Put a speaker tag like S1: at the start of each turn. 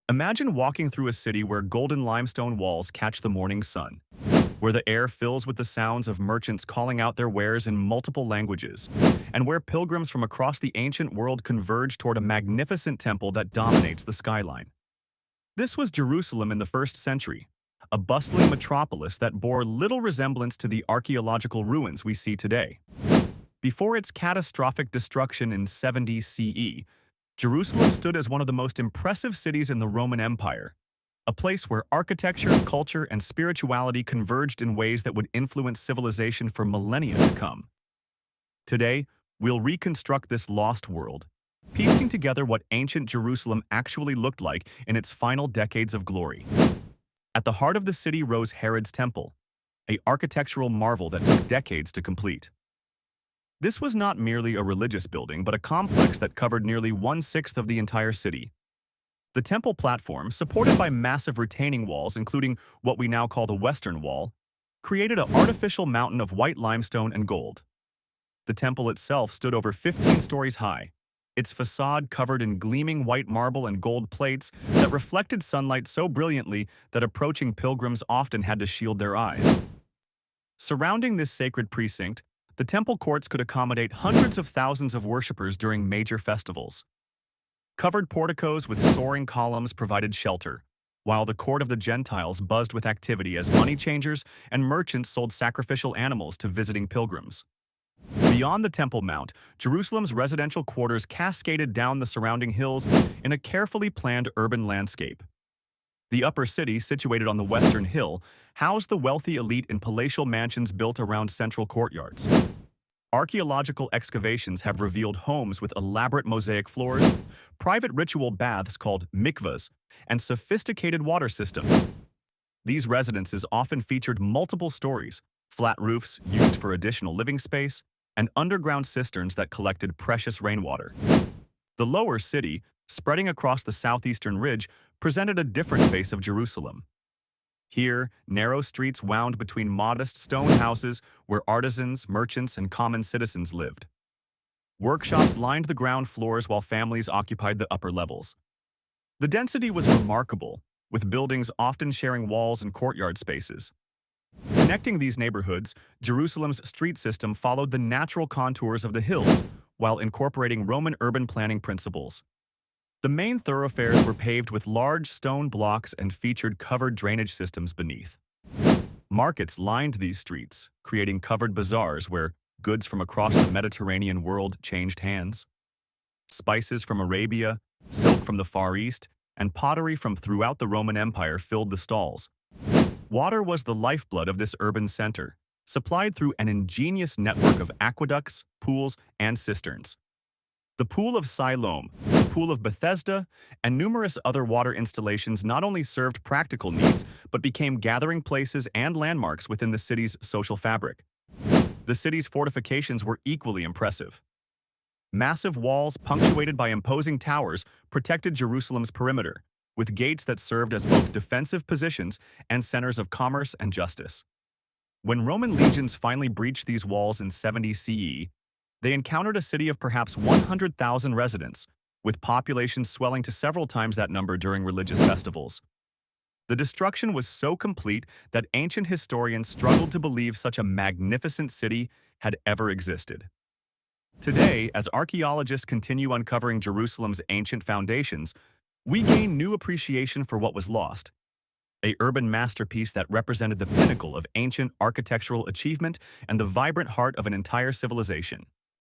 S1: Imagine walking through a city where golden limestone walls catch the morning sun, where the air fills with the sounds of merchants calling out their wares in multiple languages, and where pilgrims from across the ancient world converge toward a magnificent temple that dominates the skyline. This was Jerusalem in the first century, a bustling metropolis that bore little resemblance to the archaeological ruins we see today. Before its catastrophic destruction in 70 CE, Jerusalem stood as one of the most impressive cities in the Roman Empire, a place where architecture, culture, and spirituality converged in ways that would influence civilization for millennia to come. Today, we'll reconstruct this lost world, piecing together what ancient Jerusalem actually looked like in its final decades of glory. At the heart of the city rose Herod's Temple, an architectural marvel that took decades to complete. This was not merely a religious building, but a complex that covered nearly one-sixth of the entire city. The temple platform, supported by massive retaining walls, including what we now call the Western Wall, created an artificial mountain of white limestone and gold. The temple itself stood over 15 stories high, its facade covered in gleaming white marble and gold plates that reflected sunlight so brilliantly that approaching pilgrims often had to shield their eyes. Surrounding this sacred precinct, the temple courts could accommodate hundreds of thousands of worshippers during major festivals. Covered porticos with soaring columns provided shelter, while the court of the Gentiles buzzed with activity as money changers and merchants sold sacrificial animals to visiting pilgrims. Beyond the Temple Mount, Jerusalem's residential quarters cascaded down the surrounding hills in a carefully planned urban landscape. The upper city, situated on the Western Hill, housed the wealthy elite in palatial mansions built around central courtyards. Archaeological excavations have revealed homes with elaborate mosaic floors, private ritual baths called mikvahs, and sophisticated water systems. These residences often featured multiple stories, flat roofs used for additional living space, and underground cisterns that collected precious rainwater. The lower city, spreading across the southeastern ridge, presented a different face of Jerusalem. Here, narrow streets wound between modest stone houses where artisans, merchants, and common citizens lived. Workshops lined the ground floors while families occupied the upper levels. The density was remarkable, with buildings often sharing walls and courtyard spaces. Connecting these neighborhoods, Jerusalem's street system followed the natural contours of the hills while incorporating Roman urban planning principles. The main thoroughfares were paved with large stone blocks and featured covered drainage systems beneath. Markets lined these streets, creating covered bazaars where goods from across the Mediterranean world changed hands. Spices from Arabia, silk from the Far East, and pottery from throughout the Roman Empire filled the stalls. Water was the lifeblood of this urban center, supplied through an ingenious network of aqueducts, pools, and cisterns. The Pool of Siloam, the Pool of Bethesda, and numerous other water installations not only served practical needs, but became gathering places and landmarks within the city's social fabric. The city's fortifications were equally impressive. Massive walls, punctuated by imposing towers, protected Jerusalem's perimeter, with gates that served as both defensive positions and centers of commerce and justice. When Roman legions finally breached these walls in 70 CE, they encountered a city of perhaps 100,000 residents, with populations swelling to several times that number during religious festivals. The destruction was so complete that ancient historians struggled to believe such a magnificent city had ever existed. Today, as archaeologists continue uncovering Jerusalem's ancient foundations, we gain new appreciation for what was lost, an urban masterpiece that represented the pinnacle of ancient architectural achievement and the vibrant heart of an entire civilization.